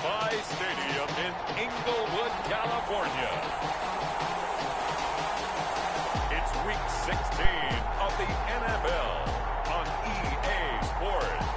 SoFi Stadium in Inglewood, California. It's Week 16 of the NFL on EA Sports.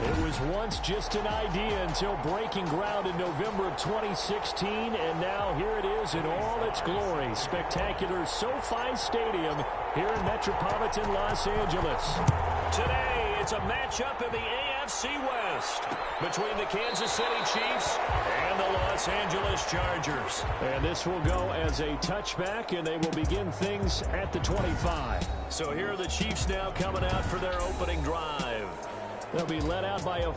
It was once just an idea until breaking ground in November of 2016, and now here it is in all its glory. Spectacular SoFi Stadium here in metropolitan Los Angeles. Today, it's a matchup in the AFC West between the Kansas City Chiefs and the Los Angeles Chargers. And this will go as a touchback, and they will begin things at the 25. So here are the Chiefs now coming out for their opening drive. They'll be led out by a...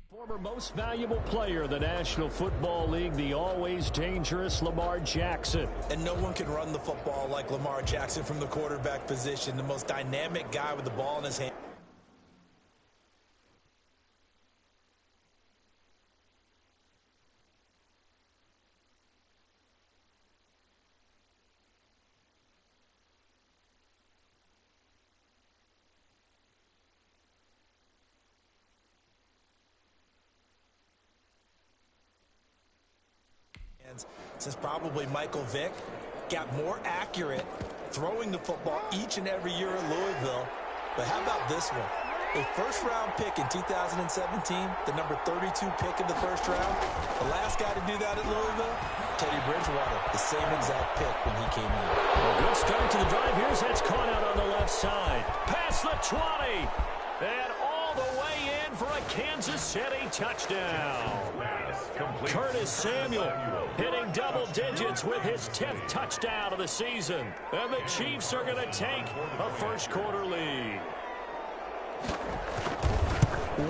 Former most valuable player of the National Football League, the always dangerous Lamar Jackson. And no one can run the football like Lamar Jackson from the quarterback position, the most dynamic guy with the ball in his hand. Since probably Michael Vick got more accurate throwing the football each and every year at Louisville. But how about this one? A first-round pick in 2017, the number 32 pick in the first round. The last guy to do that at Louisville, Teddy Bridgewater, the same exact pick when he came in. A good start to the drive. Here's that's caught out on the left side. Past the 20. And all the way in for a Kansas City touchdown. Curtis Samuel hitting double digits with his 10th touchdown of the season. And the Chiefs are going to take a first-quarter lead.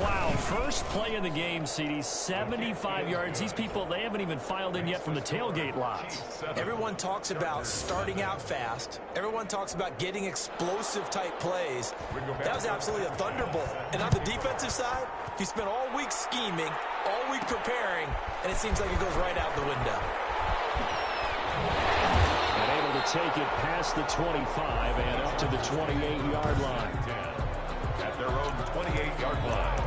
Wow, first play in the game, CD, 75 yards. These people, they haven't even filed in yet from the tailgate lots. Everyone talks about starting out fast. Everyone talks about getting explosive-type plays. That was absolutely a thunderbolt. And on the defensive side, he spent all week scheming, all week preparing, and it seems like it goes right out the window. And able to take it past the 25 and up to the 28-yard line. At their own 28-yard line.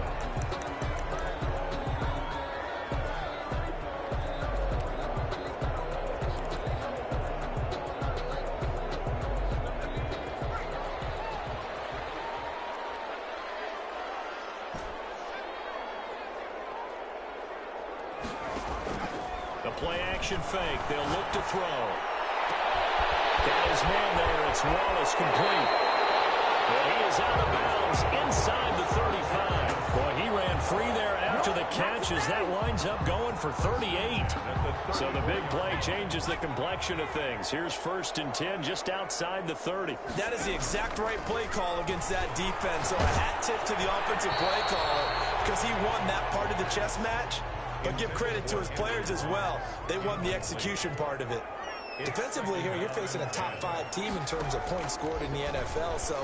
The play-action fake. They'll look to throw. Got his man there. It's Wallace complete. Well, he is out of bounds inside the 35. Boy, he ran free there after the catch catches. That winds up going for 38. So the big play changes the complexion of things. Here's 1st and 10 just outside the 30. That is the exact right play call against that defense. So a hat tip to the offensive play caller because he won that part of the chess match. But give credit to his players as well. They won the execution part of it. Defensively here, you're facing a top 5 team in terms of points scored in the NFL. So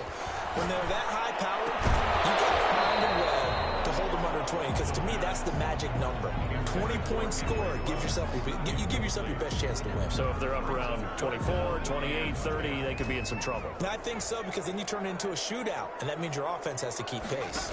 when they're that high powered, you got to find a way to hold them under 20. Because to me, that's the magic number. 20 points scored gives yourself you give yourself your best chance to win. So if they're up around 24, 28, 30, they could be in some trouble. And I think so, because then you turn it into a shootout, and that means your offense has to keep pace.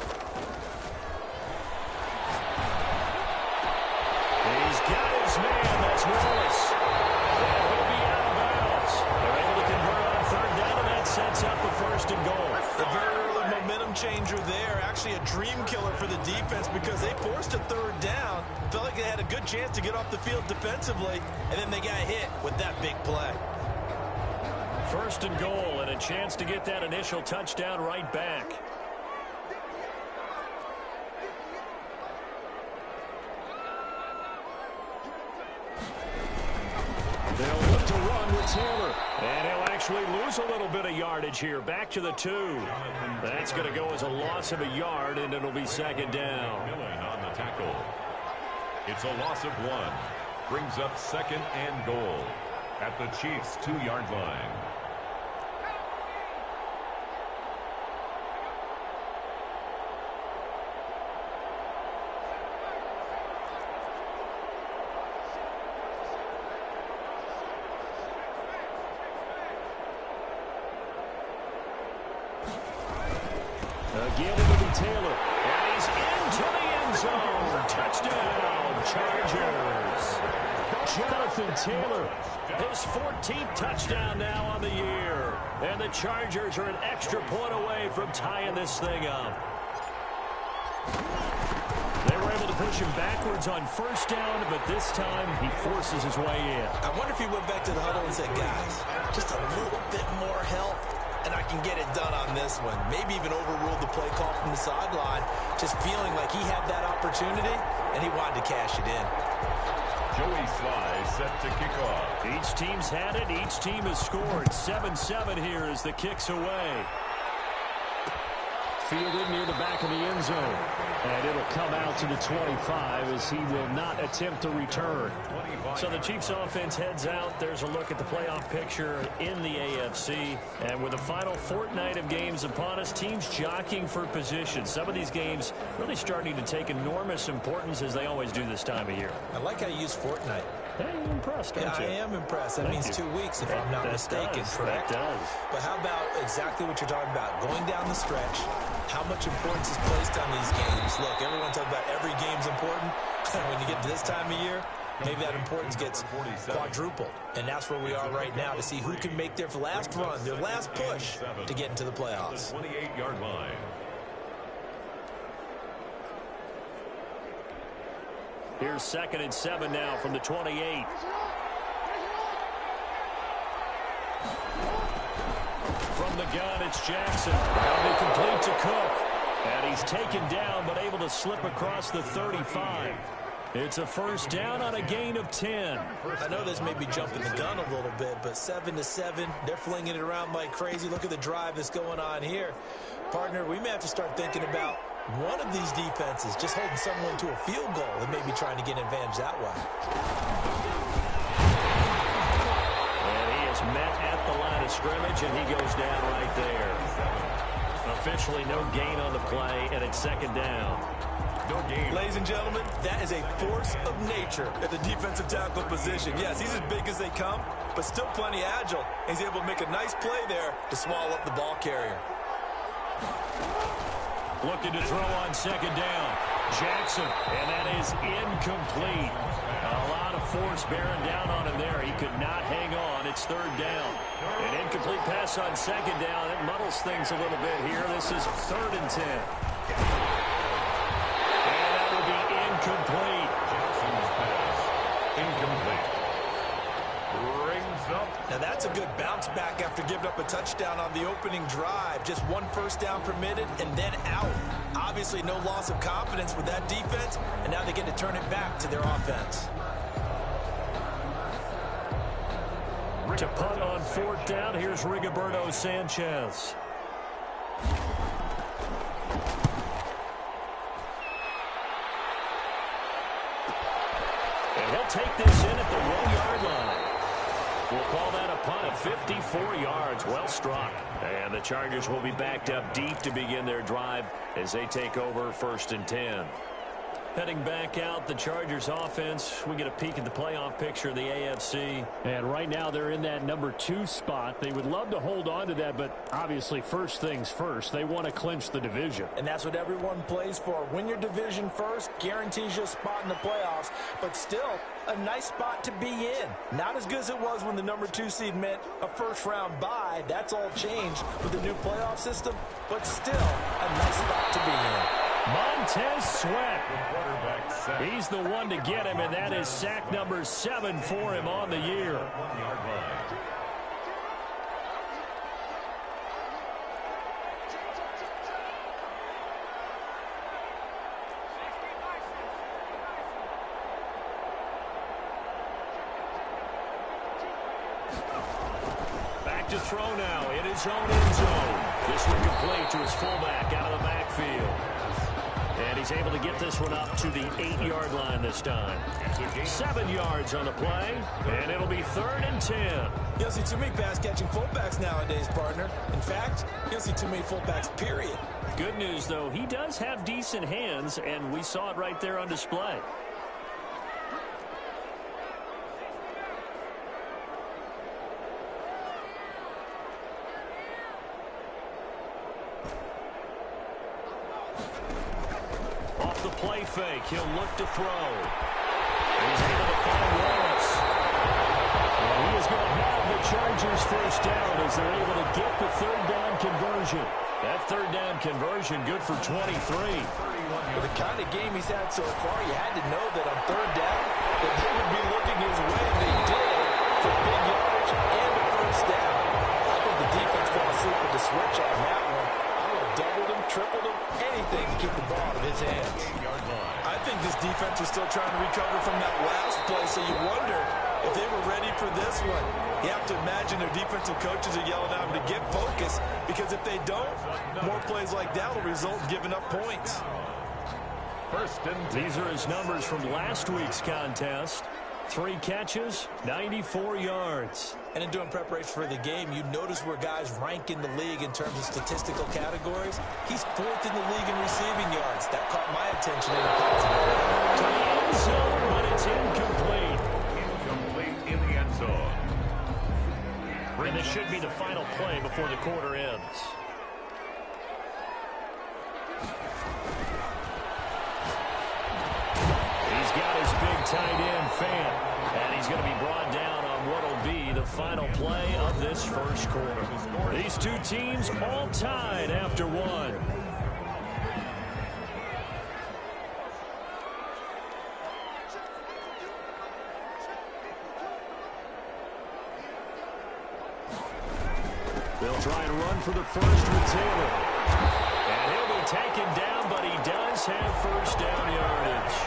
He's got his man. That's Wallace. And he'll be out of bounds. They're able to convert on 3rd down, and that sets up a 1st and goal. A very early momentum changer there. Actually a dream killer for the defense because they forced a 3rd down. Felt like they had a good chance to get off the field defensively, and then they got hit with that big play. 1st and goal, and a chance to get that initial touchdown right back. They'll look to run with Taylor. And he'll actually lose a little bit of yardage here. Back to the 2. That's going to go as a loss of a yard, and it'll be 2nd down. Millen on the tackle. It's a loss of 1. Brings up 2nd and goal at the Chiefs' 2-yard line. Again, it'll be Taylor. And he's into the end zone. Touchdown, Chargers. Jonathan Taylor, his 14th touchdown now on the year. And the Chargers are an extra point away from tying this thing up. They were able to push him backwards on 1st down, but this time he forces his way in. I wonder if he went back to the huddle and said, guys, just a little bit more help, and I can get it done on this one. Maybe even overruled the play call from the sideline, just feeling like he had that opportunity, and he wanted to cash it in. Joey Sly set to kick off. Each team's had it. Each team has scored. 7-7 here as the kick's away. Fielded near the back of the end zone. And it'll come out to the 25 as he will not attempt to return. So the Chiefs offense heads out. There's a look at the playoff picture in the AFC. And with the final fortnight of games upon us, teams jockeying for position. Some of these games really starting to take enormous importance as they always do this time of year. I like how you use fortnight. Hey, you're impressed, aren't you? I am impressed. That means 2 weeks, if I'm not mistaken, correct? That does. But how about exactly what you're talking about? Going down the stretch, how much importance is placed on these games? Look, everyone talks about every game's important. When you get to this time of year, maybe that importance gets quadrupled. And that's where we are right now to see who can make their last run, their last push to get into the playoffs. 28-yard line. Here's 2nd and 7 now from the 28. From the gun, it's Jackson. Now they complete to Cook. And he's taken down, but able to slip across the 35. It's a 1st down on a gain of 10. I know this may be jumping the gun a little bit, but 7-7, they're flinging it around like crazy. Look at the drive that's going on here. Partner, we may have to start thinking about one of these defenses just holding someone to a field goal and maybe trying to get an advantage that way. And he is met at the line of scrimmage, and he goes down right there. Officially no gain on the play, and it's 2nd down. No gain. Ladies and gentlemen, that is a force of nature at the defensive tackle position. Yes, he's as big as they come, but still plenty agile. He's able to make a nice play there to swallow up the ball carrier. Looking to throw on 2nd down. Jackson, and that is incomplete. A lot of force bearing down on him there. He could not hang on. It's 3rd down. An incomplete pass on 2nd down. It muddles things a little bit here. This is 3rd and 10. And that will be incomplete. Jackson's pass. Incomplete. Brings up Now that's a good bounce back after giving up a touchdown on the opening drive. Just one first down permitted and then out. Obviously no loss of confidence with that defense, and now they get to turn it back to their offense. To punt on fourth down, here's Rigoberto Sanchez. And he'll take this in at the 1-yard line. We'll call that a punt of 54 yards. Well struck. And the Chargers will be backed up deep to begin their drive as they take over 1st and 10. Heading back out, the Chargers offense, we get a peek at the playoff picture of the AFC. And right now they're in that number 2 spot. They would love to hold on to that, but obviously first things first. They want to clinch the division. And that's what everyone plays for. Win your division first, guarantees you a spot in the playoffs, but still a nice spot to be in. Not as good as it was when the number 2 seed meant a first-round bye. That's all changed with the new playoff system, but still a nice spot to be in. Montez Sweat. He's the one to get him, and that is sack number 7 for him on the year. Back to throw now in his own end zone. This one complete to his fullback out of the backfield. And he's able to get this one up to the 8-yard line this time. 7 yards on the play, and it'll be 3rd and 10. You don't see too many pass-catching fullbacks nowadays, partner. In fact, you don't see too many fullbacks, period. Good news, though, he does have decent hands, and we saw it right there on display. Play fake. He'll look to throw. And he's able to find Wallace. Well, he is going to have the Chargers first down as they're able to get the 3rd down conversion. That 3rd down conversion good for 23. With the kind of game he's had so far, you had to know that on 3rd down that they would be looking his way, and they did for big yardage and a first down. I think the defense fell asleep with the switch on that one. I would have doubled him, tripled him, anything to keep the ball out of his hands. I think this defense was still trying to recover from that last play, so you wonder if they were ready for this one. You have to imagine their defensive coaches are yelling at them to get focused, because if they don't, more plays like that will result in giving up points. These are his numbers from last week's contest. 3 catches, 94 yards. And in doing preparation for the game, you notice where guys rank in the league in terms of statistical categories. He's 4th in the league in receiving yards. That caught my attention in a positive way. To the end zone, but it's incomplete. Incomplete in the end zone. And this should be the final play before the quarter ends. He's got his big tight end fan, and he's going to be brought down on what will be the final play of this first quarter. These two teams all tied after 1. They'll try and run for the first with Taylor. And he'll be taken down, but he does have first down yardage.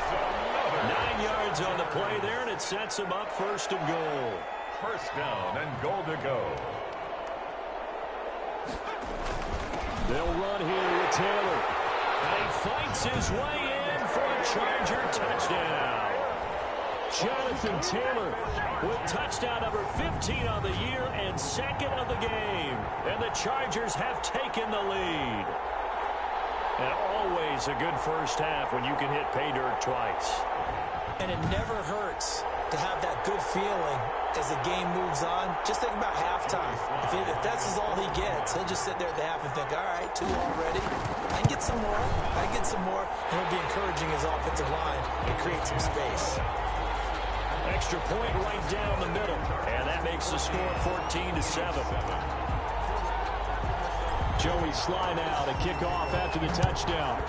9 yards on the play there, and it sets him up 1st and goal. First down and goal to go. They'll run here with Taylor. And he fights his way in for a Charger touchdown. Jonathan Taylor with touchdown number 15 on the year and 2nd of the game. And the Chargers have taken the lead. And always a good first half when you can hit pay dirt twice. And it never hurts to have that good feeling as the game moves on. Just think about halftime. If that's all he gets, he'll just sit there at the half and think, all right, 2 already. I can get some more. I can get some more. And he'll be encouraging his offensive line to create some space. Extra point right down the middle. And that makes the score 14-7. Joey Sly now to kick off after the touchdown.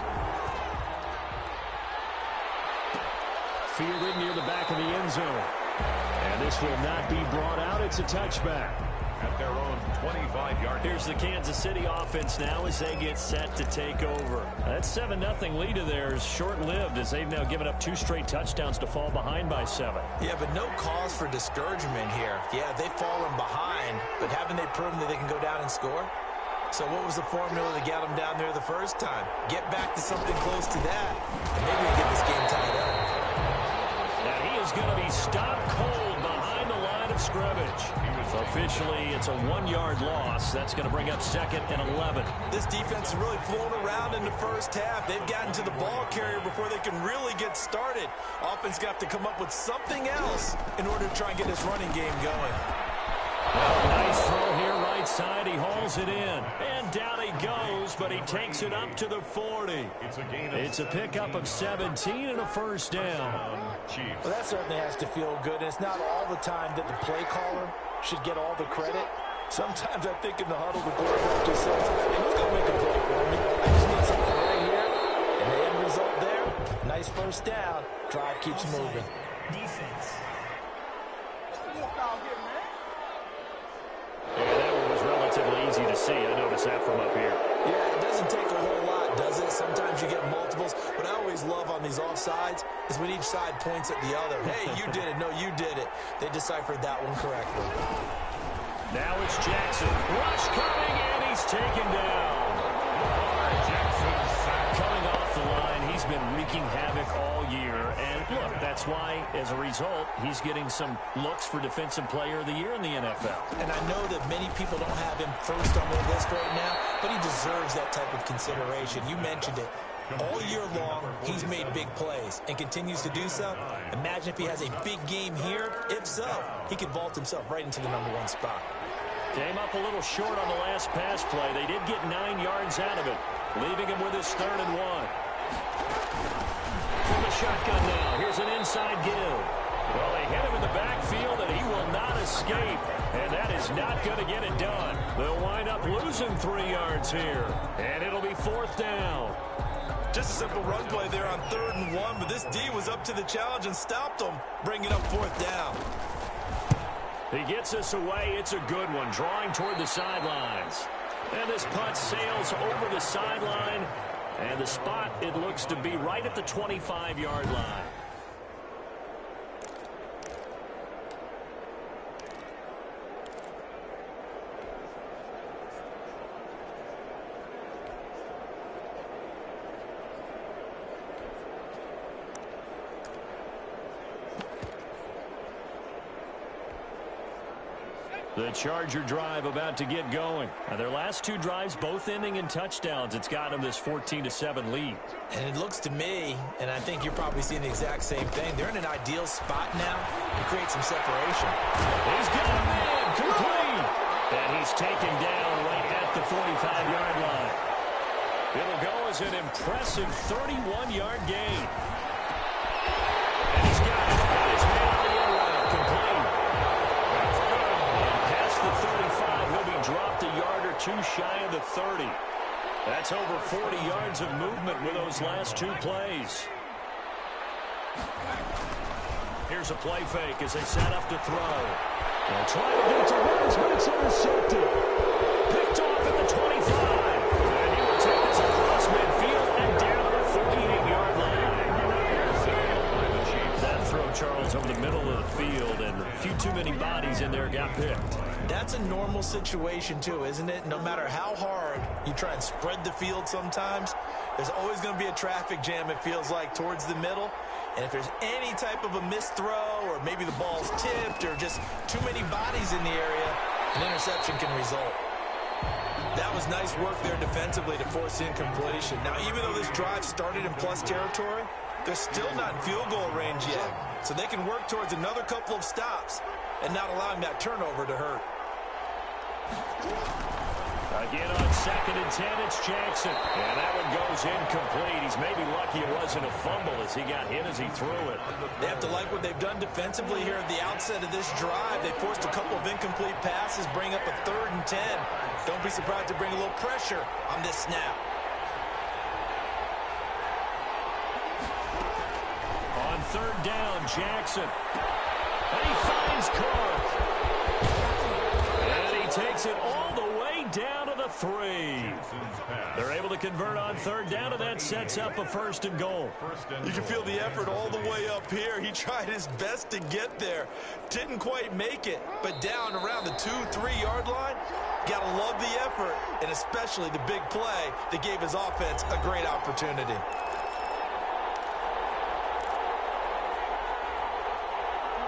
Fielded near the back of the end zone. And this will not be brought out. It's a touchback. At their own 25-yard. Here's the Kansas City offense now as they get set to take over. That 7-0 lead of theirs short-lived as they've now given up 2 straight touchdowns to fall behind by 7. Yeah, but no cause for discouragement here. Yeah, they've fallen behind, but haven't they proven that they can go down and score? So what was the formula to get them down there the first time? Get back to something close to that, and maybe we get this game tied up. Now he is going to be stopped cold behind the line of scrimmage. Officially, it's a 1-yard loss. That's going to bring up 2nd and 11. This defense is really flown around in the first half. They've gotten to the ball carrier before they can really get started. Offense got to come up with something else in order to try and get this running game going. Well, nice throw here, right side. He hauls it in. And down he goes, but he takes it up to the 40. It's a pickup of 17 and a first down. Well, that certainly has to feel good. And it's not all the time that the play caller should get all the credit. Sometimes I think in the huddle, the quarterback just says, hey, who's going to make a play for me? I just need something right here. And the end result there, nice first down. Drive keeps moving. Defense. Yeah, that one was relatively easy to see. I noticed that from up here. Yeah, it doesn't take a whole lot, does it? Sometimes you get multiples. What I always love on these offsides is when each side points at the other. Hey, you did it. No, you did it. They deciphered that one correctly. Now it's Jackson. Rush coming, and he's taken down. Coming off the line, he's been wreaking havoc all year. And look, that's why, as a result, he's getting some looks for Defensive Player of the Year in the NFL. And I know that many people don't have him first on their list right now, but he deserves that type of consideration. You mentioned it. All year long, he's made big plays and continues to do so. Imagine if he has a big game here. If so, he could vault himself right into the #1 spot. Came up a little short on the last pass play. They did get 9 yards out of it, leaving him with his 3rd and 1. From the shotgun now, here's an inside give. Well, they hit him in the backfield, and he will not escape. And that is not going to get it done. They'll wind up losing 3 yards here. And it'll be 4th down. Just a simple run play there on 3rd and 1, but this D was up to the challenge and stopped him, bringing up 4th down. He gets us away. It's a good one, drawing toward the sidelines. And this punt sails over the sideline. And the spot, it looks to be right at the 25-yard line. The Charger drive about to get going. Now, their last 2 drives, both ending in touchdowns. It's got them this 14-7 lead. And it looks to me, and I think you're probably seeing the exact same thing, they're in an ideal spot now to create some separation. He's got a man, complete. And he's taken down right at the 45-yard line. It'll go as an impressive 31-yard gain. And he's got it. Got his man on the end route, complete. The 35, he'll be dropped a yard or 2 shy of the 30. That's over 40 yards of movement with those last 2 plays. Here's a play fake as they set up to throw. They'll try to get it to Rhodes, but it's intercepted. Picked off at the 25. And he will take this across midfield and down the 48-yard line. That throw, Charles, over the middle of the field, and a few too many bodies in there got picked. That's a normal situation, too, isn't it? No matter how hard you try and spread the field sometimes, there's always going to be a traffic jam, it feels like, towards the middle. And if there's any type of a missed throw or maybe the ball's tipped or just too many bodies in the area, an interception can result. That was nice work there defensively to force incompletion. Now, even though this drive started in plus territory, they're still not in field goal range yet. So they can work towards another couple of stops and not allowing that turnover to hurt. Again on 2nd and 10, it's Jackson. And that one goes incomplete. He's maybe lucky it wasn't a fumble as he got hit as he threw it. They have to like what they've done defensively here at the outset of this drive. They forced a couple of incomplete passes, bring up a 3rd and 10. Don't be surprised to bring a little pressure on this snap. On 3rd down, Jackson. And he finds Cook. And he takes it all the way down to the 3. They're able to convert on third down, and that sets up a 1st and goal. You can feel the effort all the way up here. He tried his best to get there. Didn't quite make it, but down around the 2-3 yard line, gotta love the effort, and especially the big play that gave his offense a great opportunity.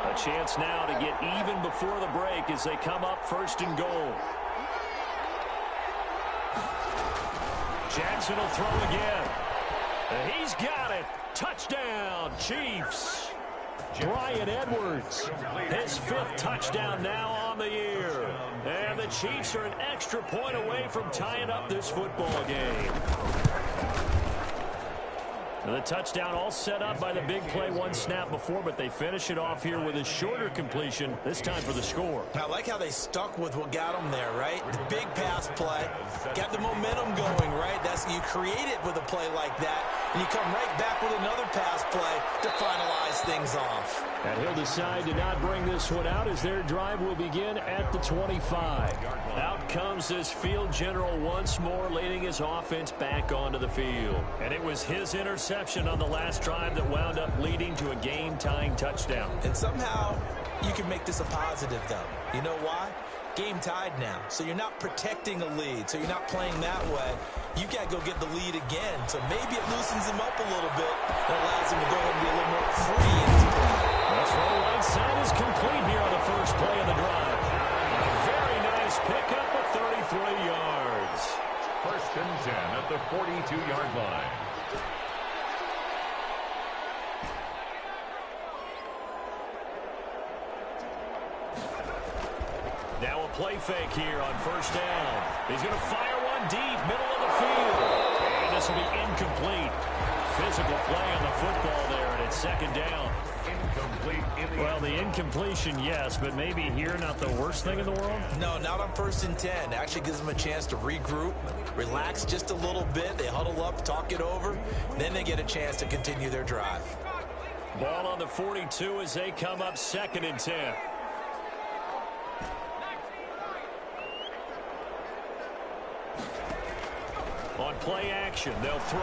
A chance now to get even before the break as they come up 1st and goal. Jackson will throw again. And he's got it. Touchdown, Chiefs. Bryan Edwards, his 5th touchdown now on the year. And the Chiefs are an extra point away from tying up this football game. And the touchdown all set up by the big play 1 snap before, but they finish it off here with a shorter completion, this time for the score. I like how they stuck with what got them there, right? The big pass play, got the momentum going, right? You create it with a play like that, and you come right back with another pass play to finalize things off. And he'll decide to not bring this one out as their drive will begin at the 25. Out comes this field general once more, leading his offense back onto the field. And it was his interception on the last drive that wound up leading to a game-tying touchdown. And somehow you can make this a positive, though. You know why? Game tied now, so you're not protecting a lead, so you're not playing that way. You've got to go get the lead again, so maybe it loosens him up a little bit and allows him to go ahead and be a little more free in his play. The throw right side is complete here on the first play of the drive. A very nice pickup of 33 yards. 1st and 10 at the 42-yard line. Now a play fake here on 1st down. He's going to fire one deep, middle of the field. And this will be incomplete. Physical play on the football there, and it's 2nd down. Incomplete. Well, the incompletion, yes, but maybe here not the worst thing in the world? No, not on 1st and 10. Actually gives them a chance to regroup, relax just a little bit. They huddle up, talk it over. Then they get a chance to continue their drive. Ball on the 42 as they come up 2nd and 10. On play action, they'll throw.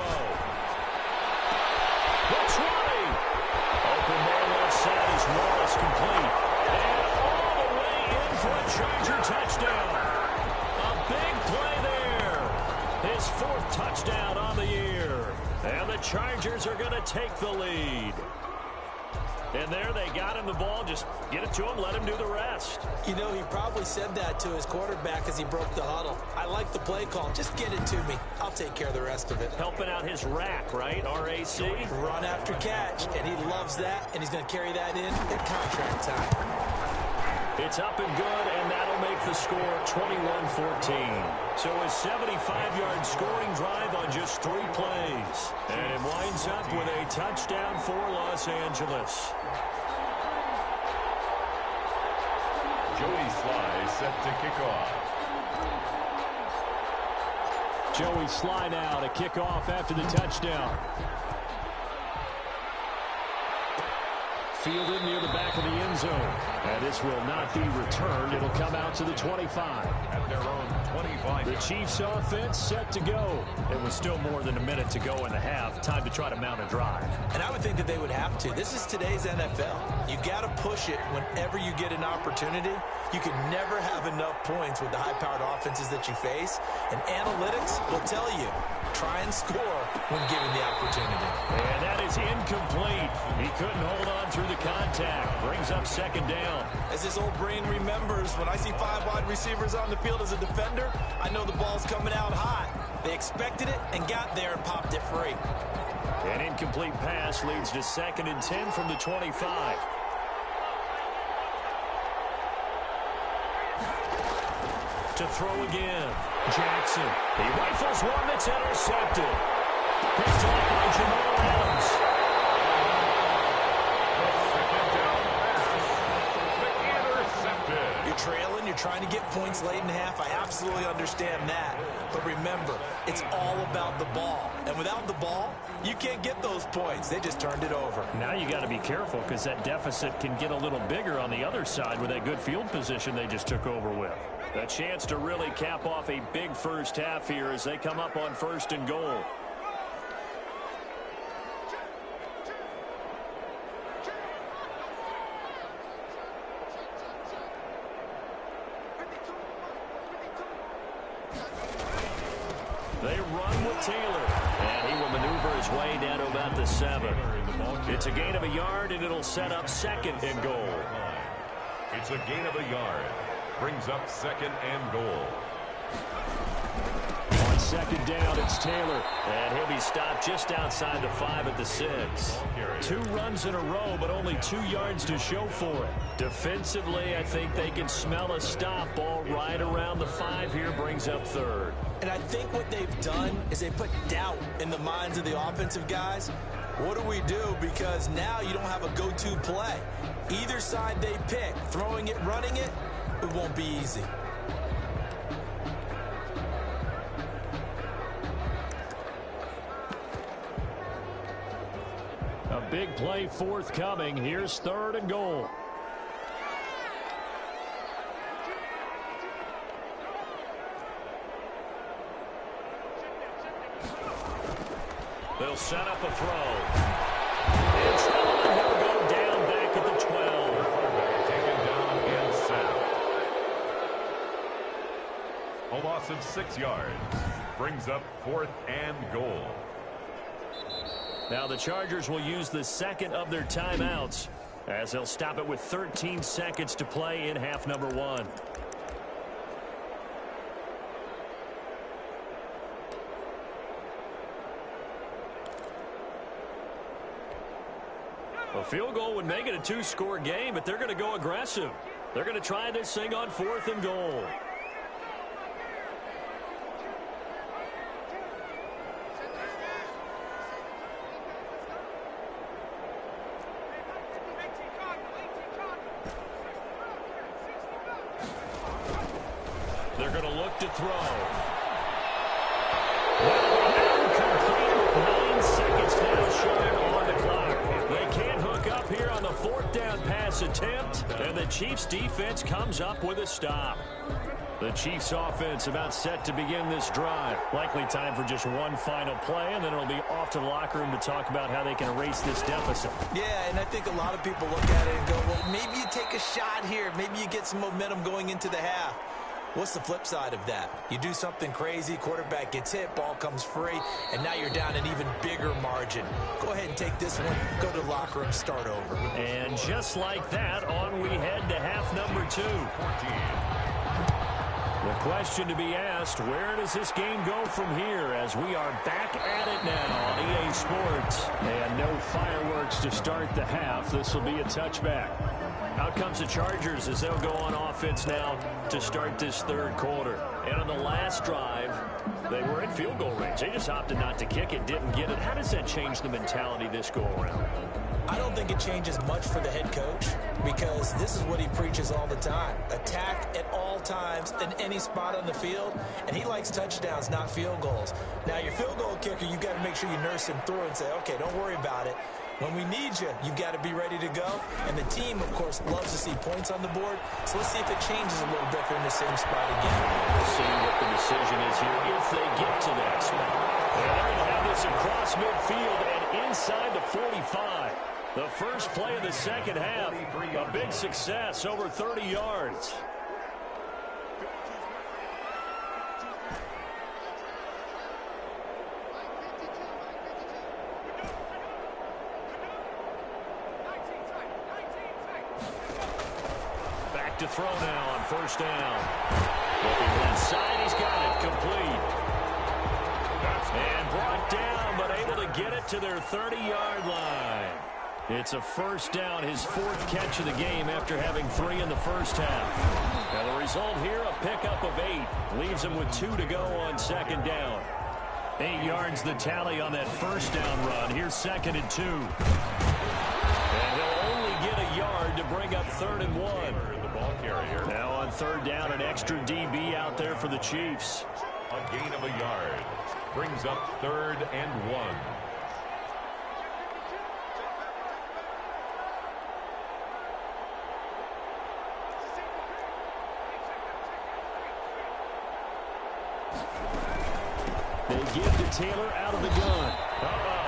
Looks running. Open ball left side is Wallace complete. And all the way in for a Charger touchdown. A big play there. His 4th touchdown on the year. And the Chargers are going to take the lead. And there they got him the ball. Just get it to him, let him do the rest. You know, he probably said that to his quarterback as he broke the huddle. I like the play call. Just get it to me. I'll take care of the rest of it. Helping out his rack, right? RAC. Run after catch, and he loves that, and he's going to carry that in at contract time. It's up and good, and that'll make the score 21-14. So a 75-yard scoring drive on just 3 plays. And it winds up with a touchdown for Los Angeles. Joey Sly set to kick off. Joey Sly now to kick off after the touchdown. Fielded near the back of the end zone. And this will not be returned. It'll come out to the 25. At their own 25. The Chiefs offense set to go. It was still more than a minute to go in the half. Time to try to mount a drive. And I would think that they would have to. This is today's NFL. You got to push it whenever you get an opportunity. You can never have enough points with the high-powered offenses that you face. And analytics will tell you, try and score when given the opportunity. And that is incomplete. He couldn't hold on through the contact. Brings up 2nd down. As this old brain remembers, when I see 5 wide receivers on the field as a defender, I know the ball's coming out hot. They expected it and got there and popped it free. An incomplete pass leads to 2nd and 10 from the 25. To throw again. Jackson. He rifles one that's intercepted. Picked off by Jamal Adams. You're trailing, you're you're trying to get points late in the half, I absolutely understand that. But remember, it's all about the ball. And without the ball, you can't get those points. They just turned it over. Now you got to be careful because that deficit can get a little bigger on the other side with that good field position they just took over with. A chance to really cap off a big first half here as they come up on 1st and goal. They run with Taylor, and he will maneuver his way down to about the 7. It's a gain of a yard, and it'll set up 2nd and goal. It's a gain of a yard. Brings up 2nd and goal. On 2nd down, it's Taylor, and he'll be stopped just outside the 5 at the 6. 2 runs in a row, but only 2 yards to show for it. Defensively, I think they can smell a stop. Ball right around the 5 here, brings up 3rd. And I think what they've done is they put doubt in the minds of the offensive guys. What do we do? Because now you don't have a go-to play. Either side they pick, throwing it, running it, it won't be easy. A big play forthcoming. Here's 3rd and goal. They'll set up a throw. In trouble, and he'll go down back at the 12. Taken down and sacked. A loss of 6 yards. Brings up 4th and goal. Now the Chargers will use the 2nd of their timeouts as they'll stop it with 13 seconds to play in half number 1. A field goal would make it a 2-score game, but they're going to go aggressive. They're going to try this thing on 4th and goal. They're going to look to throw. Incomplete. 9 seconds now showing on the clock. They can't hook up here on the 4th down pass attempt, and the Chiefs defense comes up with a stop. The Chiefs offense about set to begin this drive. Likely time for just one final play, and then it'll be off to the locker room to talk about how they can erase this deficit. Yeah, and I think a lot of people look at it and go, well, maybe you take a shot here. Maybe you get some momentum going into the half. What's the flip side of that? You do something crazy, quarterback gets hit, ball comes free, and now you're down an even bigger margin. Go ahead and take this one, go to the locker room, start over. And just like that, on we head to half number 2. The question to be asked, where does this game go from here as we are back at it now on EA Sports? And no fireworks to start the half. This will be a touchback. Out comes the Chargers as they'll go on offense now to start this 3rd quarter. And on the last drive, they were in field goal range. They just opted not to kick it, didn't get it. How does that change the mentality this go around? I don't think it changes much for the head coach because this is what he preaches all the time. Attack at all times in any spot on the field, and he likes touchdowns, not field goals. Now, your field goal kicker, you've got to make sure you nurse him through and say, okay, don't worry about it. When we need you, you've got to be ready to go. And the team, of course, loves to see points on the board. So let's see if it changes a little bit if they're in the same spot again. We'll see what the decision is here if they get to that spot. And they're going to have this across midfield and inside the 45. The first play of the second half, a big success, over 30 yards. Back to throw now on 1st down. Looking left side, he's got it complete. And brought down, but able to get it to their 30-yard line. It's a 1st down, his 4th catch of the game after having 3 in the first half. And the result here, a pickup of 8. Leaves him with 2 to go on 2nd down. 8 yards the tally on that 1st down run. Here's 2nd and 2. And he'll only get a yard to bring up 3rd and 1. ball carrier. Now on third down, an extra DB out there for the Chiefs. A gain of a yard. Brings up 3rd and 1. They give to Taylor out of the gun.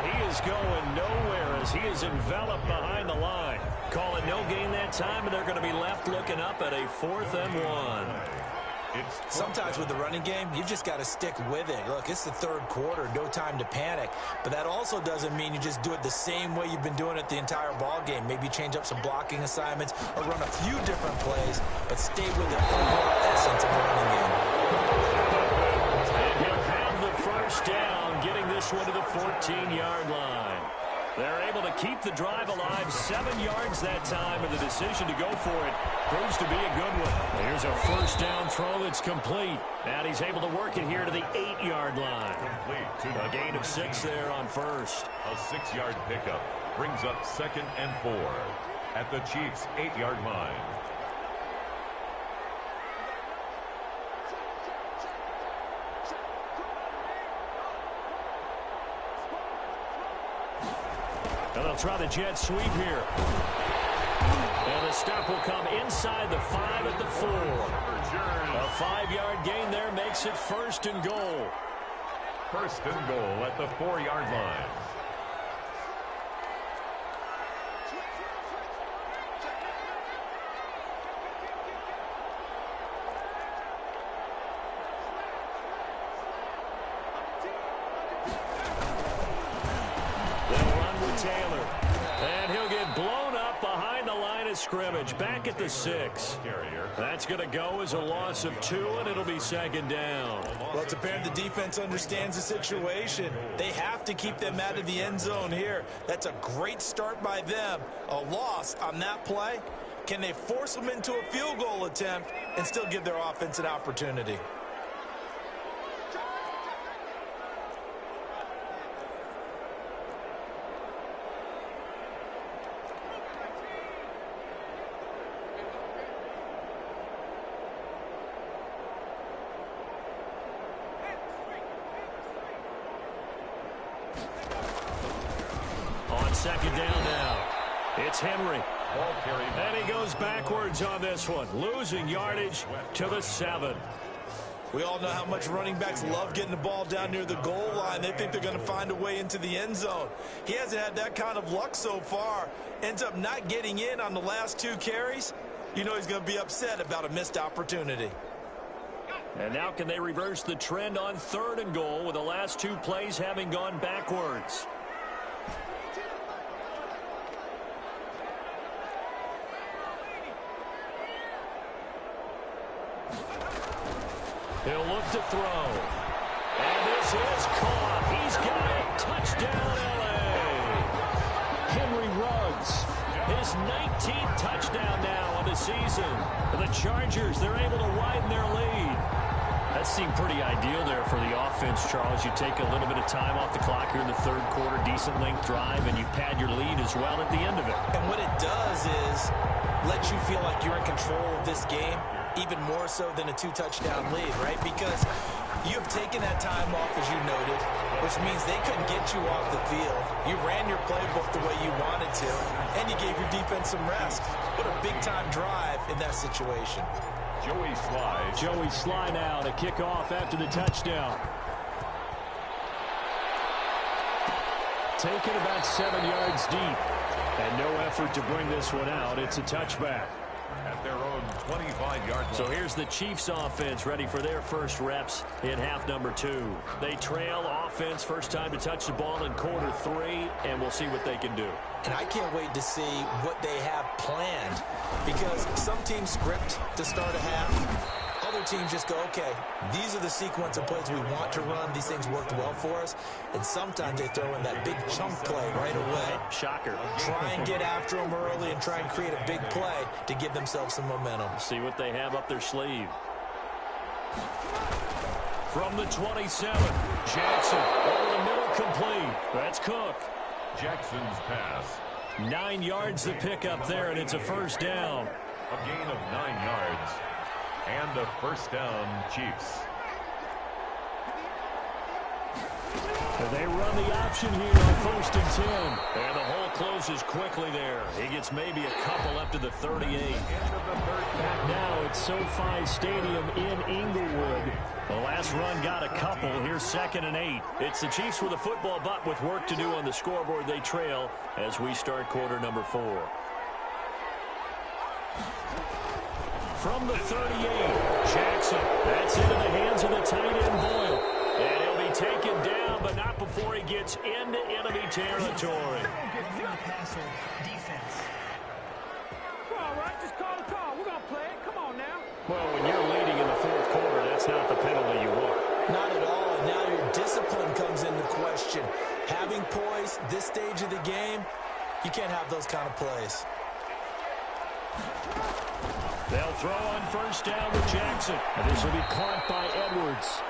He is going nowhere as he is enveloped behind the line. Call it no gain that time, and they're going to be left looking up at a 4th and 1. Sometimes with the running game, you've just got to stick with it. Look, it's the 3rd quarter, no time to panic. But that also doesn't mean you just do it the same way you've been doing it the entire ball game. Maybe change up some blocking assignments or run a few different plays, but stay with the overall essence of the running game. And he'll have the first down, getting this one to the 14-yard line. They're able to keep the drive alive, 7 yards that time, and the decision to go for it proves to be a good one. Here's a first down throw that's complete. And he's able to work it here to the 8-yard line. Complete to A gain of 6 there on first. A 6-yard pickup brings up 2nd and 4 at the Chiefs' 8-yard line. And they'll try the jet sweep here. And the stop will come inside the 5 at the 4. A 5-yard gain there makes it 1st and goal. 1st and goal at the 4-yard line. Taylor. And he'll get blown up behind the line of scrimmage. Back at the 6. That's going to go as a loss of 2, and it'll be 2nd down. Well, it's apparent the defense understands the situation. They have to keep them out of the end zone here. That's a great start by them. A loss on that play. Can they force them into a field goal attempt and still give their offense an opportunity? On 2nd down now, it's Henry. And he goes backwards on this one, losing yardage to the 7. We all know how much running backs love getting the ball down near the goal line. They think they're going to find a way into the end zone. He hasn't had that kind of luck so far. Ends up not getting in on the last 2 carries. You know he's going to be upset about a missed opportunity. And now can they reverse the trend on 3rd and goal with the last 2 plays having gone backwards? He'll look to throw. And this is caught. He's got it. Touchdown, L.A. Henry Ruggs, his 19th touchdown now on the season. The Chargers, they're able to widen their lead. That seemed pretty ideal there for the offense, Charles. You take a little bit of time off the clock here in the 3rd quarter, decent length drive, and you pad your lead as well at the end of it. And what it does is let you feel like you're in control of this game, even more so than a 2-touchdown lead, right? Because you've taken that time off, as you noted, which means they couldn't get you off the field. You ran your playbook the way you wanted to, and you gave your defense some rest. What a big-time drive in that situation. Joey Sly now to kick off after the touchdown. Taken about 7 yards deep. And no effort to bring this one out. It's a touchback. At their own 25-yard line. So here's the Chiefs offense ready for their first reps in half number 2. They trail offense, first time to touch the ball in quarter 3, and we'll see what they can do. And I can't wait to see what they have planned, because some teams script to start a half. Other teams just go, okay, these are the sequence of plays we want to run. These things worked well for us. And sometimes they throw in that big chunk play right away. Shocker. Try and get after them early and try and create a big play to give themselves some momentum. See what they have up their sleeve. From the 27, Jackson over the middle, complete. That's Cook. Jackson's pass. 9 yards to pick up there, and it's a first down. A gain of 9 yards. And a first down, Chiefs. They run the option here on 1st and 10. And the hole closes quickly there. He gets maybe a couple up to the 38. Back now at SoFi Stadium in Inglewood. The last run got a couple. Here's 2nd and 8. It's the Chiefs with a football, but with work to do on the scoreboard. They trail as we start quarter number 4. From the 38, Jackson. That's into the hands of the tight end, Boyle. And he'll be taken down, but not before he gets into enemy territory. All right, just call the call. We're going to play it. Come on now. Well, when you're leading in the 4th quarter, that's not the penalty you want. Not at all, and now your discipline comes into question. Having poise this stage of the game, you can't have those kind of plays. They'll throw on 1st down with Jackson. And this will be caught by Edwards.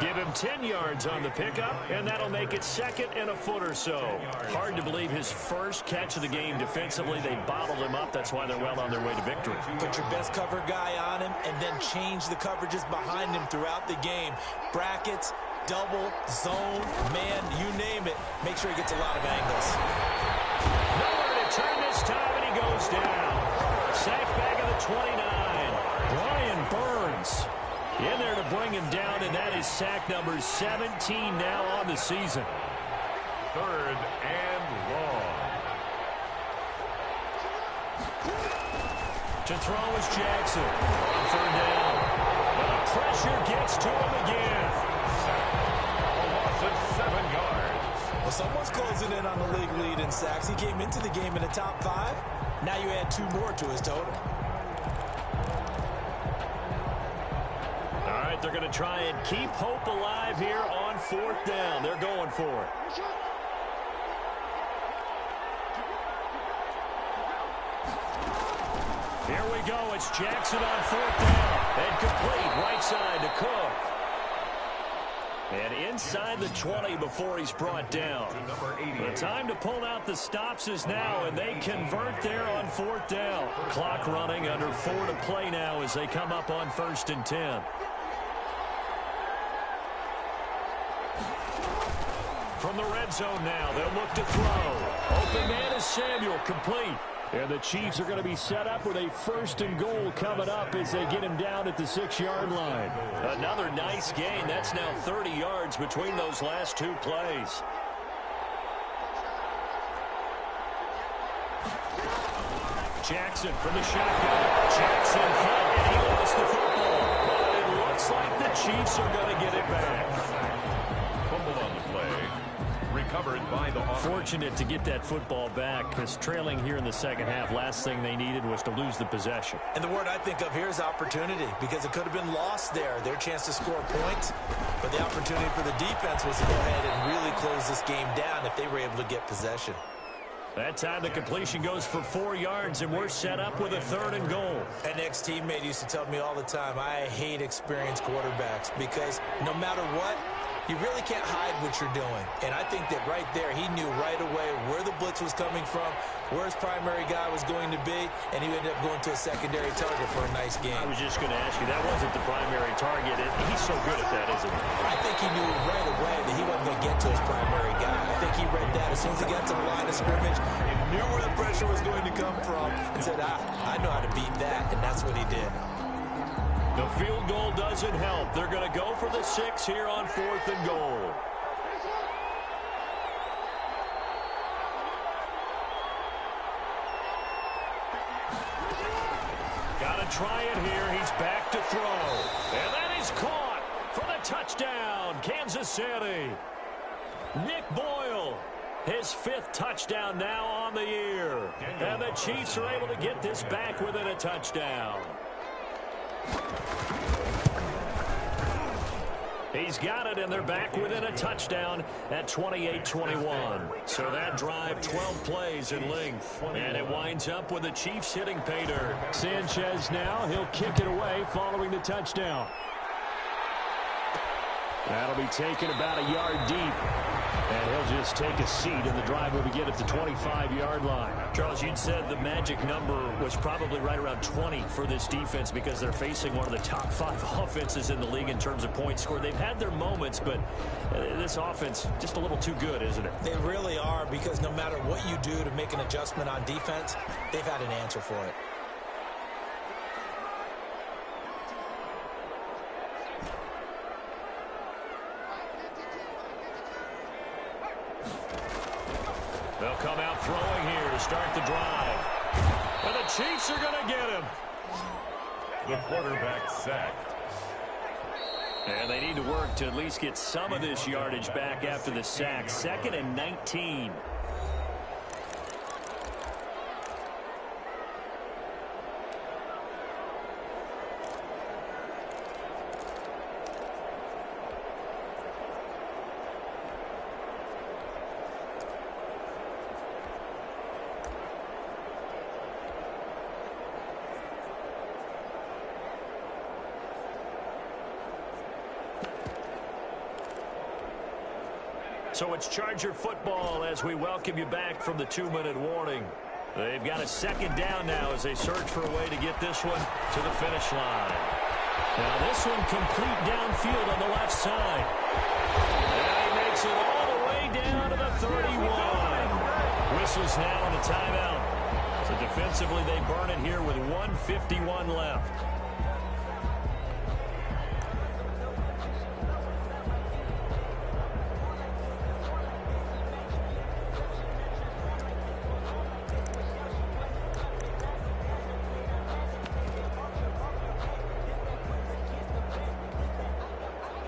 Give him 10 yards on the pickup, and that'll make it 2nd and a foot or so. Hard to believe his first catch of the game defensively. They bottled him up. That's why they're well on their way to victory. Put your best cover guy on him and then change the coverages behind him throughout the game. Brackets, double, zone, man, you name it. Make sure he gets a lot of angles. Nowhere to turn this time, and he goes down. Sack back at the 29. Brian Burns in there to bring him down, and that is sack number 17 now on the season. 3rd and long. To throw is Jackson. On 3rd down. But the pressure gets to him again. A loss of 7 yards. Well, someone's closing in on the league lead in sacks. He came into the game in the top 5. Now you add 2 more to his total. All right, they're going to try and keep hope alive here on 4th down. They're going for it. Here we go. It's Jackson on 4th down. And complete right side to Cook. And inside the 20 before he's brought down. The time to pull out the stops is now, and they convert there on 4th down. Clock running, under 4 to play now as they come up on 1st and 10. From the red zone now, they'll look to throw. Open man is Samuel, complete. And the Chiefs are going to be set up with a 1st and goal coming up as they get him down at the 6-yard line. Another nice gain. That's now 30 yards between those last 2 plays. Jackson from the shotgun. Jackson hit, and he lost the football. But it looks like the Chiefs are going to get it back. Fumble on the play. Recovered by the offense. Fortunate to get that football back, because trailing here in the 2nd half, last thing they needed was to lose the possession. And the word I think of here is opportunity, because it could have been lost there. Their chance to score points, but the opportunity for the defense was to go ahead and really close this game down if they were able to get possession. That time the completion goes for 4 yards, and we're set up with a 3rd and goal. An ex-teammate used to tell me all the time, I hate experienced quarterbacks, because no matter what, you really can't hide what you're doing. And I think that right there, he knew right away where the blitz was coming from, where his primary guy was going to be, and he ended up going to a secondary target for a nice game. I was just going to ask you, that wasn't the primary target. He's so good at that, isn't he? I think he knew right away that he wasn't going to get to his primary guy. I think he read that as soon as he got to the line of scrimmage, he knew where the pressure was going to come from, and said, I know how to beat that, and that's what he did. The field goal doesn't help. They're going to go for the 6 here on 4th and goal. Got to try it here. He's back to throw. And that is caught for the touchdown, Kansas City. Nick Boyle, his 5th touchdown now on the year. And the Chiefs are able to get this back within a touchdown. He's got it, and they're back within a touchdown at 28-21. So that drive, 12 plays in length. And it winds up with the Chiefs hitting pay dirt. Sanchez now, he'll kick it away following the touchdown. That'll be taken about a yard deep. And he'll just take a seat, and the drive will begin at the 25-yard line. Charles, you'd said the magic number was probably right around 20 for this defense because they're facing one of the top 5 offenses in the league in terms of points scored. They've had their moments, but this offense just a little too good, isn't it? They really are, because no matter what you do to make an adjustment on defense, they've had an answer for it. They'll come out throwing here to start the drive. And the Chiefs are going to get him. The quarterback sacked. And they need to work to at least get some of this yardage back after the sack. 2nd and 19. So it's Charger football as we welcome you back from the 2-minute warning. They've got a 2nd down now as they search for a way to get this one to the finish line. Now this one complete downfield on the left side. And he makes it all the way down to the 31. Whistles now on a timeout. So defensively they burn it here with 1:51 left.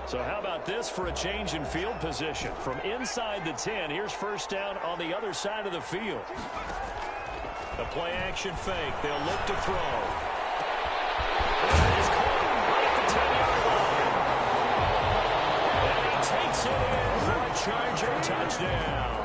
So how about this for a change in field position? From inside the 10, here's first down on the other side of the field. A play-action fake. They'll look to throw. He's caught right at the 10-yard line. And he takes it in for a Charger touchdown.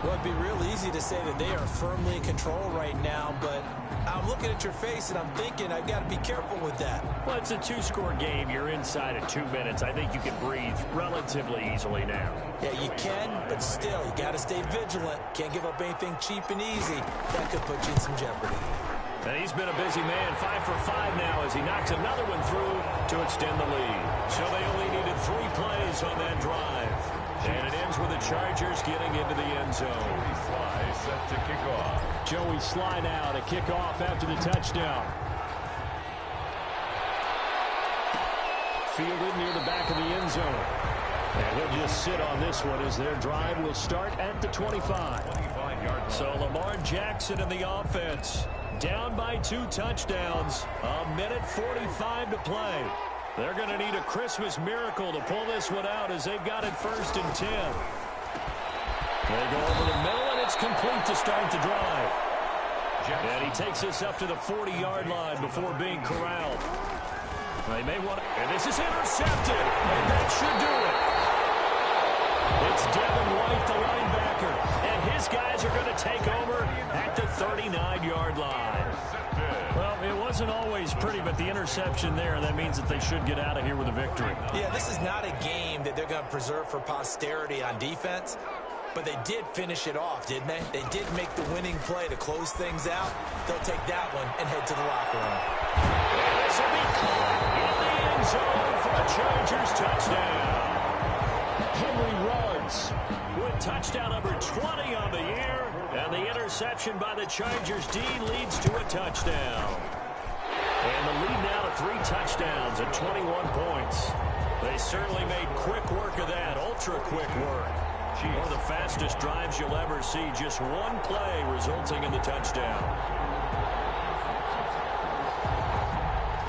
Well, it'd be real easy to say that they are firmly in control right now, but I'm looking at your face and I'm thinking I've got to be careful with that. Well, it's a 2-score game. You're inside at 2 minutes. I think you can breathe relatively easily now. Yeah, you can, but still, you got to stay vigilant. Can't give up anything cheap and easy. That could put you in some jeopardy. And he's been a busy man, 5 for 5 now as he knocks another one through to extend the lead. So they only needed 3 plays on that drive. And it ends with the Chargers getting into the end zone. Joey Sly set to kick off. Joey Sly now to kick off after the touchdown. Fielded near the back of the end zone. And he'll just sit on this one as their drive will start at the 25. 25-yard line. So Lamar Jackson in the offense. Down by 2 touchdowns. 1:45 to play. They're going to need a Christmas miracle to pull this one out as they've got it 1st and 10. They go over the middle, and it's complete to start the drive. And he takes us up to the 40-yard line before being corralled. They may want to, and this is intercepted, and that should do it. It's Devin White, the linebacker, and his guys are going to take over at the 39-yard line. Well, it wasn't always pretty, but the interception there, that means that they should get out of here with a victory. Yeah, this is not a game that they're going to preserve for posterity on defense, but they did finish it off, didn't they? They did make the winning play to close things out. They'll take that one and head to the locker room. And this will be caught in the end zone for a Chargers touchdown. Henry Ruggs with touchdown number 20 on the year, and the interception by the Chargers D leads to a touchdown. And the lead now to 3 touchdowns at 21 points. They certainly made quick work of that, ultra-quick work. One of the fastest drives you'll ever see, just one play resulting in the touchdown.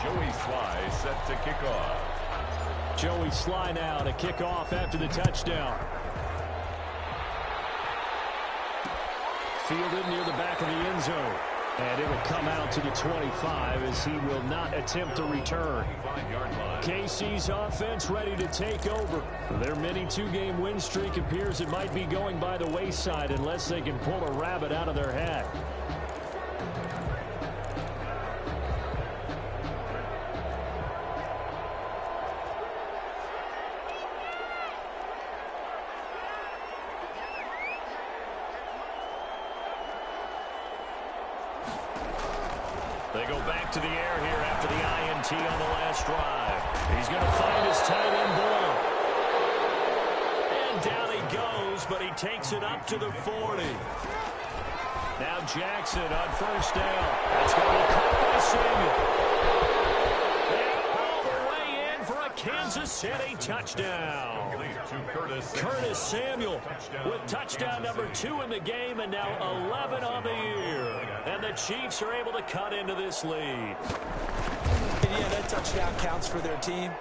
Joey Sly set to kick off. Joey Sly now to kick off after the touchdown. Fielded near the back of the end zone. And it will come out to the 25 as he will not attempt a return. KC's offense ready to take over. Their mini 2-game win streak appears it might be going by the wayside unless they can pull a rabbit out of their hat. They go back to the air here after the INT on the last drive. He's going to find his tight end Bola. And down he goes, but he takes it up to the 40. Now Jackson on first down. That's going to be caught by Samuel. And all the way in for a Kansas City touchdown. Curtis Samuel with touchdown number 2 in the game and now 11 on the year. And the Chiefs are able to cut into this lead. And yeah, that touchdown counts for their team,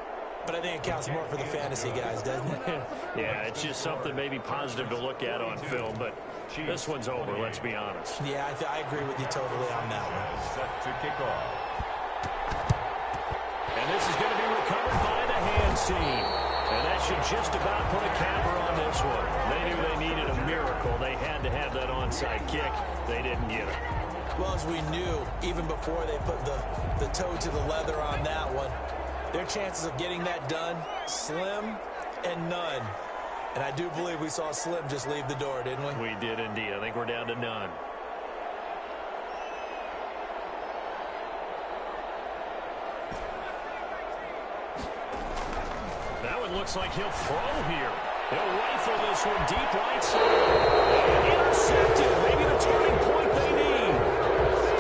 but I think it counts more for the fantasy guys, doesn't it? Yeah, it's just something maybe positive to look at on film, but this one's over, let's be honest. Yeah, I agree with you totally on that one. Set to kick off. And this is going to be recovered by the hands team. And that should just about put a capper on this one. They knew they needed a miracle. They had to have that onside kick. They didn't get it. Well, as we knew, even before they put the toe to the leather on that one, their chances of getting that done, slim and none. And I do believe we saw Slim just leave the door, didn't we? We did indeed. I think we're down to none. That one looks like he'll throw here. He'll rifle this one deep right side. Intercepted. Maybe the turning point they need.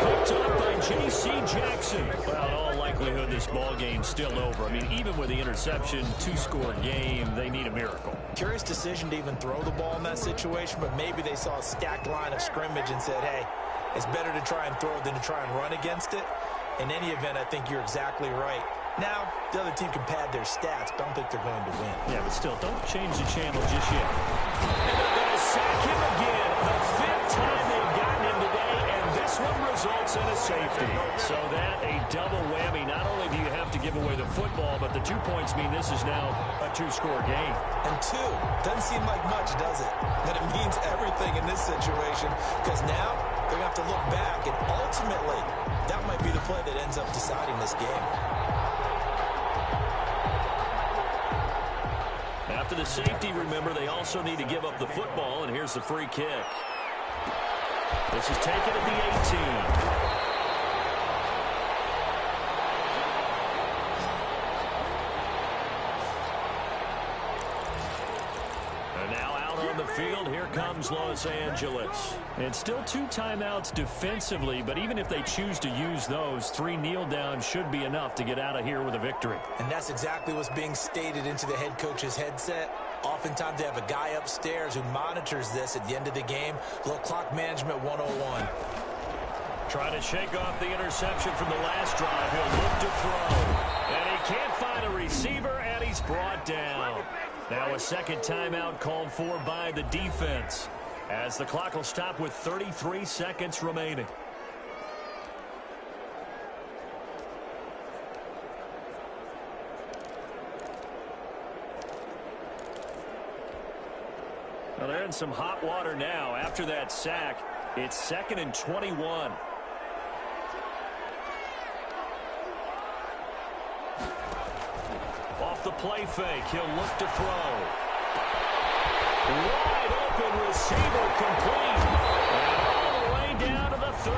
Picked up by J.C. Jackson. Well, in all likelihood, this ball game's still over. I mean, even with the interception, 2-score game, they need a miracle. Curious decision to even throw the ball in that situation, but maybe they saw a stacked line of scrimmage and said, hey, it's better to try and throw than to try and run against it. In any event, I think you're exactly right. Now, the other team can pad their stats, but I don't think they're going to win. Yeah, but still, don't change the channel just yet. And they're going to sack him again. The 5th time they've gotten him today, and this one results in a safety. So that, a double whammy. Not only do you have to give away the football, but the 2 points mean this is now a 2-score game. And 2 doesn't seem like much, does it? But it means everything in this situation, because now they're going to have to look back, and ultimately, that might be the play that ends up deciding this game. After the safety, remember, they also need to give up the football, and here's the free kick. This is taken at the 18. The field, here comes Los Angeles. And still 2 timeouts defensively, but even if they choose to use those, 3 kneel downs should be enough to get out of here with a victory. And that's exactly what's being stated into the head coach's headset. Oftentimes they have a guy upstairs who monitors this at the end of the game. A little clock management 101. Trying to shake off the interception from the last drive. He'll look to throw. And he can't find a receiver, and he's brought down. Now a second timeout called for by the defense, as the clock will stop with 33 seconds remaining. Well, they're in some hot water now. After that sack, it's 2nd and 21. Off the play fake, he'll look to throw. Wide open receiver complete. And all the way down to the 39.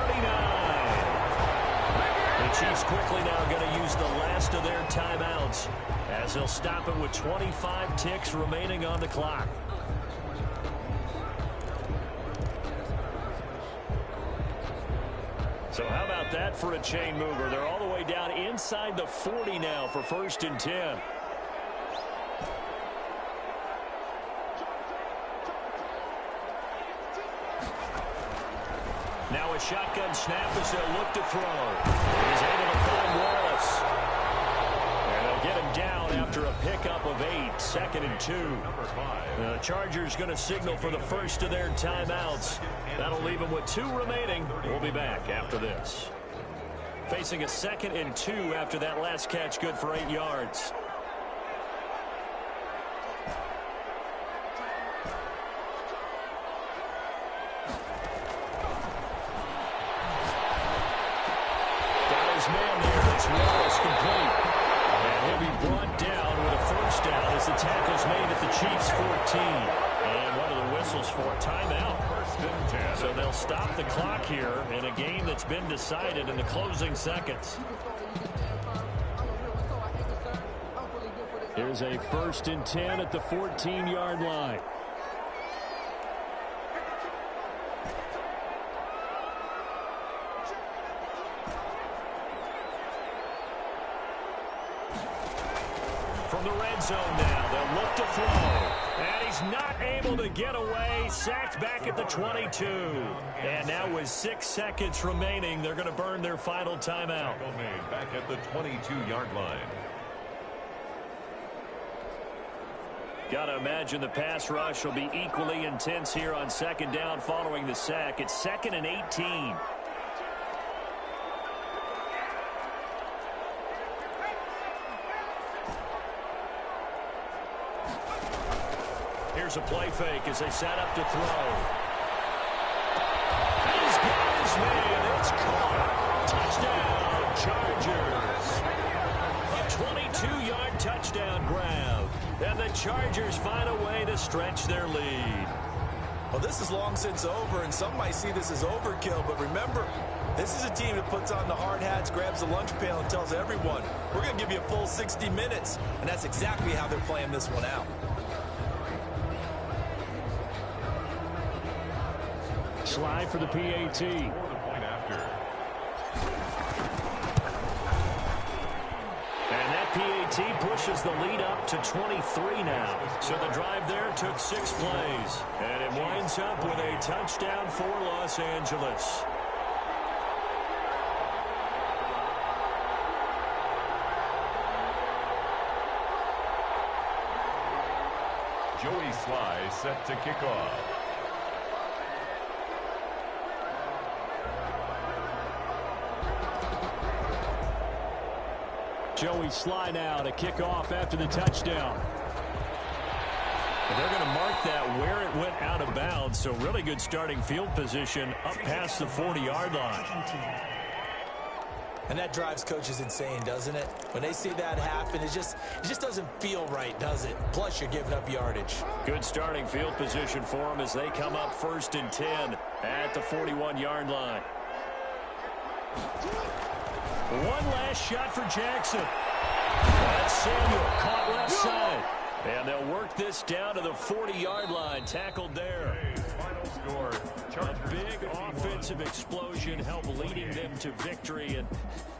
The Chiefs quickly now going to use the last of their timeouts, as they'll stop it with 25 ticks remaining on the clock. So how about that for a chain mover? They're all the way down inside the 40 now for 1st and 10. Now a shotgun snap as they'll look to throw. He's able to find Wallace. And they'll get him down after a pickup of 8, 2nd and 2. The Chargers going to signal for the first of their timeouts. That'll leave them with 2 remaining. We'll be back after this. Facing a 2nd and 2 after that last catch, good for 8 yards. Got his man there. That's Wallace complete. And he'll be brought down with a 1st down as the tackle's made at the Chiefs' 14. And what are the whistles for? Timeout. 1st and 10. So they'll stop the clock here in a game that's been decided in the closing seconds. Here's a 1st and 10 at the 14-yard line. From the red zone now, they'll look to throw. And he's not able to get away. Sacked back at the 22. And now with 6 seconds remaining, they're going to burn their final timeout. Back at the 22-yard line. Got to imagine the pass rush will be equally intense here on 2nd down following the sack. It's 2nd and 18. Here's a play fake as they set up to throw. He's got his man. It's caught. Touchdown, Chargers. A 22-yard touchdown grab. And the Chargers find a way to stretch their lead. Well, this is long since over, and some might see this as overkill. But remember, this is a team that puts on the hard hats, grabs the lunch pail, and tells everyone, we're going to give you a full 60 minutes. And that's exactly how they're playing this one out. Slide for the PAT. And that PAT pushes the lead up to 23 now. So the drive there took 6 plays. And it winds up with a touchdown for Los Angeles. Joey Sly set to kick off. Joey Sly now to kick off after the touchdown. And they're going to mark that where it went out of bounds. So really good starting field position up past the 40-yard line. And that drives coaches insane, doesn't it? When they see that happen, it just doesn't feel right, does it? Plus, you're giving up yardage. Good starting field position for them as they come up 1st and 10 at the 41-yard line. One last shot for Jackson. That's Samuel caught left side. And they'll work this down to the 40-yard line. Tackled there. Final score. A big offensive explosion helped leading them to victory. And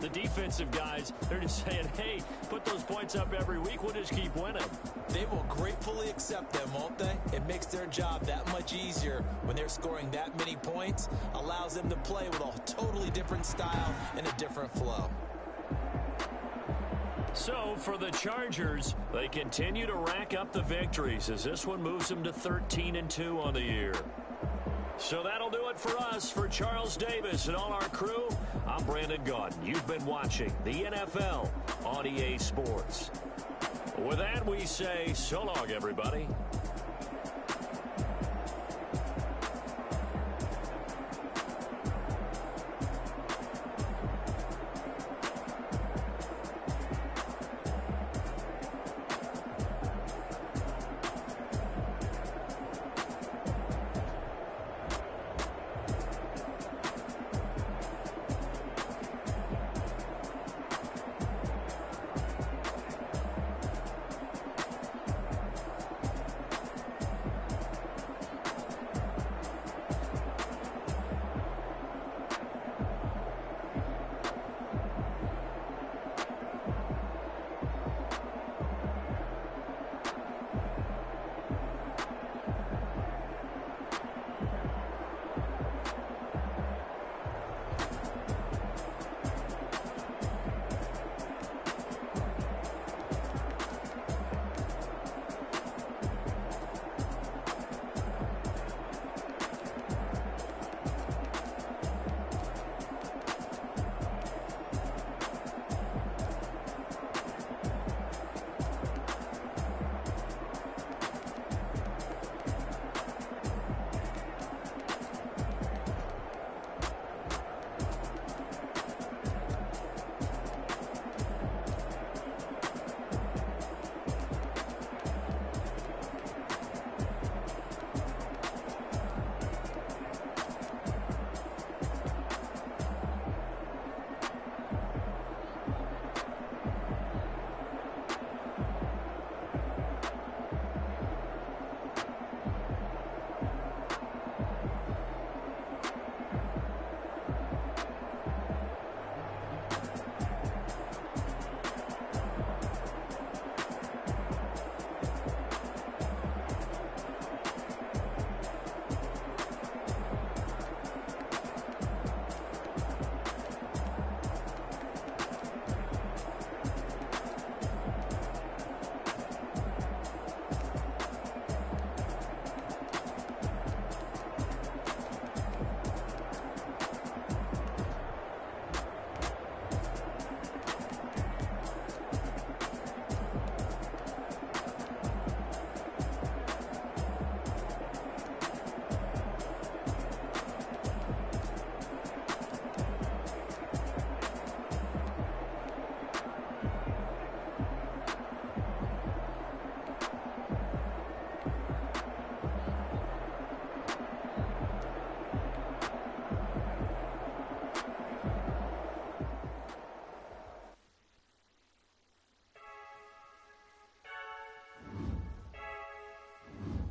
the defensive guys, they're just saying, hey, put those points up every week. We'll just keep winning. They will gratefully accept them, won't they? It makes their job that much easier when they're scoring that many points. Allows them to play with a totally different style and a different flow. So for the Chargers, they continue to rack up the victories as this one moves them to 13-2 on the year. So that'll do it for us. For Charles Davis and all our crew, I'm Brandon Gaudin. You've been watching the NFL on EA Sports. With that, we say so long, everybody.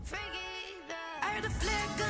I heard a flicker